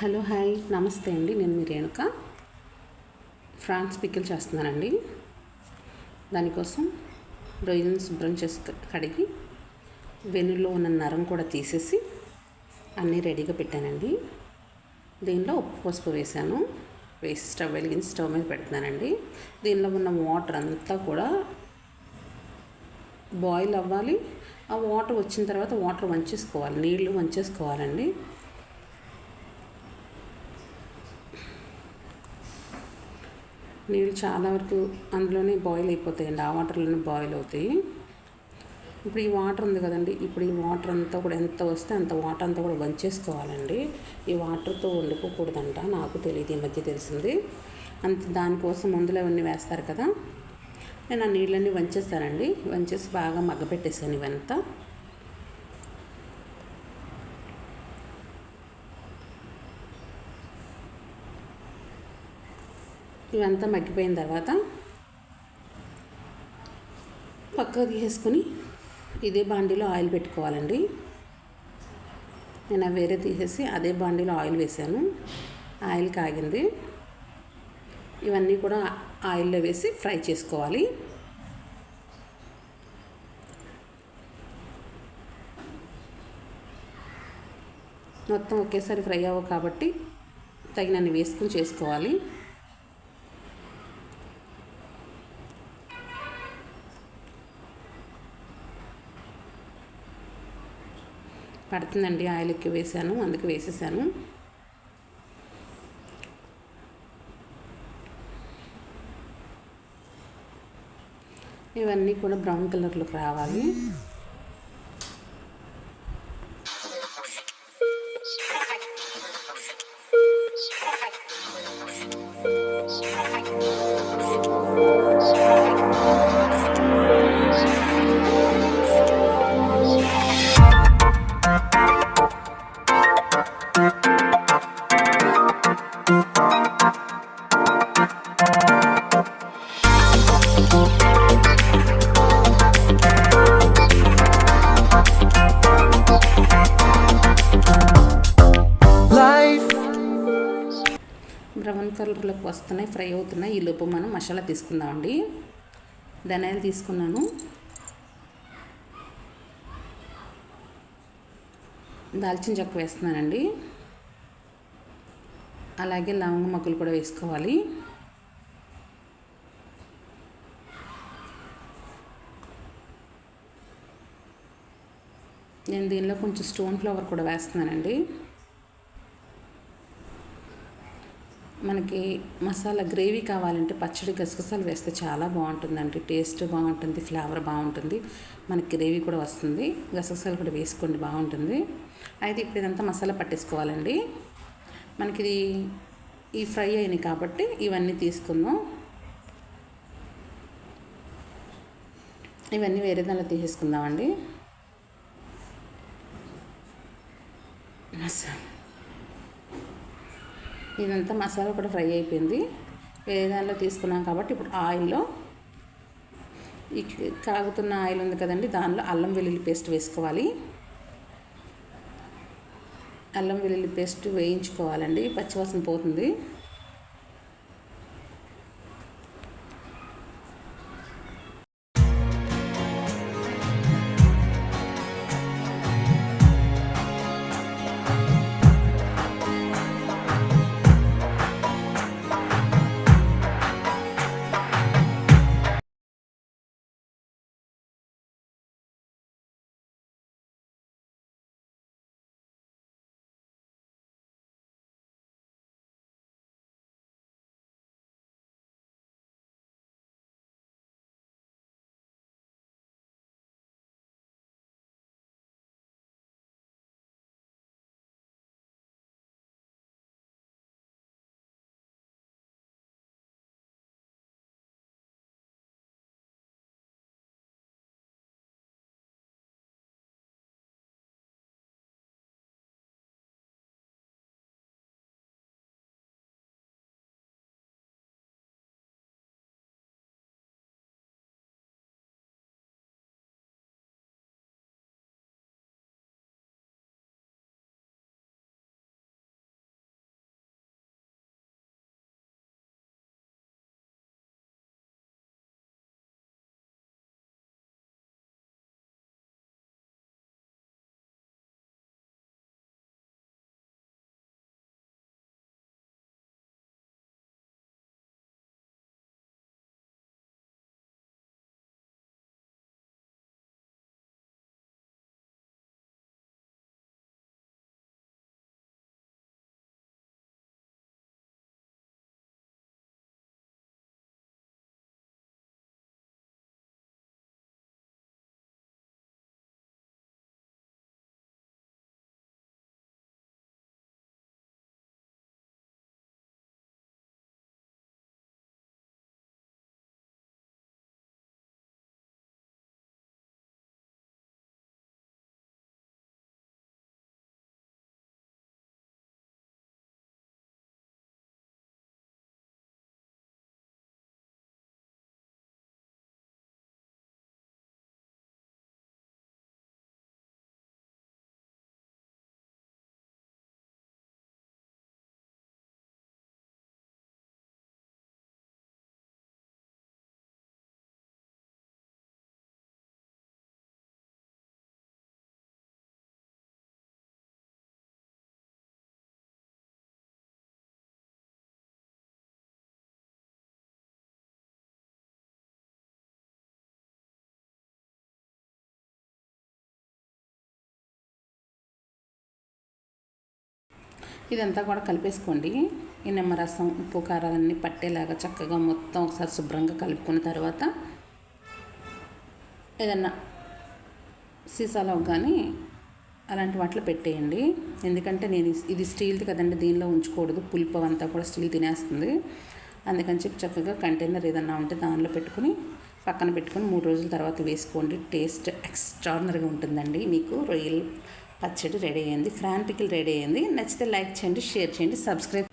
Hello hi నమస్తే అండి. నేను మీ రేణుక. ఫ్రాన్స్ పికిల్ చేస్తున్నానండి. దానికోసం రొయ్యలను శుభ్రం చేసి కడిగి వెన్నులో ఉన్న నరం కూడా తీసేసి అన్నీ రెడీగా పెట్టానండి. దీనిలో ఉప్పు పసుపు వేసాను. వేసి స్టవ్ వెలిగించి స్టవ్ మీద పెడుతున్నానండి. దీనిలో ఉన్న వాటర్ అంతా కూడా బాయిల్ అవ్వాలి. ఆ వాటర్ వచ్చిన తర్వాత వాటర్ వంచేసుకోవాలి, నీళ్లు వంచేసుకోవాలండి. నీళ్ళు చాలా వరకు అందులోనే బాయిల్ అయిపోతాయండి. ఆ వాటర్లోనే బాయిల్ అవుతాయి. ఇప్పుడు ఈ వాటర్ ఉంది కదండి, ఇప్పుడు ఈ వాటర్ అంతా కూడా ఎంత వస్తే అంత వాటర్ అంతా కూడా వంచేసుకోవాలండి. ఈ వాటర్తో వండుకోకూడదంట, నాకు తెలియదు, ఈ మధ్య తెలిసింది. అంత దానికోసం మందులు అవన్నీ వేస్తారు కదా, నేను ఆ నీళ్ళన్నీ వంచేస్తానండి. వంచేసి బాగా మగ్గపెట్టేసాను ఇవంతా. ఇవంతా మగ్గిపోయిన తర్వాత పక్కకు తీసేసుకొని ఇదే బాండీలో ఆయిల్ పెట్టుకోవాలండి. నేను వేరే తీసేసి అదే బాండీలో ఆయిల్ వేసాను. ఆయిల్ కాగింది. ఇవన్నీ కూడా ఆయిల్లో వేసి ఫ్రై చేసుకోవాలి. మొత్తం ఒకేసారి ఫ్రై అవ్వవు కాబట్టి తగినన్ని వేసుకుని చేసుకోవాలి. పడుతుందండి, ఆయిల్ ఎక్కువ వేసాను, అందుకు వేసేసాను. ఇవన్నీ కూడా బ్రౌన్ కలర్లోకి రావాలి. బ్రౌన్ కలర్లోకి వస్తున్నాయి, ఫ్రై అవుతున్నాయి. ఈ లోపు మనం మసాలా తీసుకుందామండి. ధనియాలు తీసుకున్నాను, దాల్చిన చెక్క వేస్తున్నానండి. అలాగే లవంగ మొగ్గలు కూడా వేసుకోవాలి. నేను దీనిలో కొంచెం స్టోన్ ఫ్లవర్ కూడా వేస్తున్నానండి. మనకి మసాలా గ్రేవీ కావాలంటే పచ్చడి గసగసాలు వేస్తే చాలా బాగుంటుందండి. టేస్ట్ బాగుంటుంది, ఫ్లేవర్ బాగుంటుంది, మనకి గ్రేవీ కూడా వస్తుంది. గసగసాలు కూడా వేసుకోండి, బాగుంటుంది. అయితే ఇప్పుడు ఇదంతా మసాలా పట్టేసుకోవాలండి. మనకి ఈ ఫ్రై అయినాయి కాబట్టి ఇవన్నీ తీసుకుందాం. ఇవన్నీ వేరే దానిలో తీసేసుకుందామండి. ఇదంతా మసాలా కూడా ఫ్రై అయిపోయింది. వేరే దానిలో తీసుకున్నాం కాబట్టి ఇప్పుడు ఆయిల్లో, ఈ కాగుతున్న ఆయిల్ ఉంది కదండి, దానిలో అల్లం వెల్లుల్లి పేస్ట్ వేసుకోవాలి. అల్లం వెల్లుల్లి పేస్ట్ వేయించుకోవాలండి, పచ్చివాసన పోతుంది. ఇదంతా కూడా కలిపేసుకోండి. ఈ నిమ్మరసం, ఉప్పు, కారాలన్నీ పట్టేలాగా చక్కగా మొత్తం ఒకసారి శుభ్రంగా కలుపుకున్న తర్వాత ఏదన్నా సీసాలో కానీ అలాంటి వాటిలో పెట్టేయండి. ఎందుకంటే నేను ఇది స్టీల్ది కదండి, దీనిలో ఉంచకూడదు, పులుపు అంతా కూడా స్టీల్ తినేస్తుంది. అందుకని చెప్పి చక్కగా కంటైనర్ ఏదన్నా ఉంటే దానిలో పెట్టుకుని పక్కన పెట్టుకుని 3 రోజుల తర్వాత వేసుకోండి. టేస్ట్ ఎక్స్ట్రాడినరీగా ఉంటుందండి. మీకు రొయ్యల పచ్చడి రెడీ అయ్యింది, ఫ్రాన్ పికిల్ రెడీ అయ్యింది. నచ్చితే లైక్ చేయండి, షేర్ చేయండి, సబ్స్క్రైబ్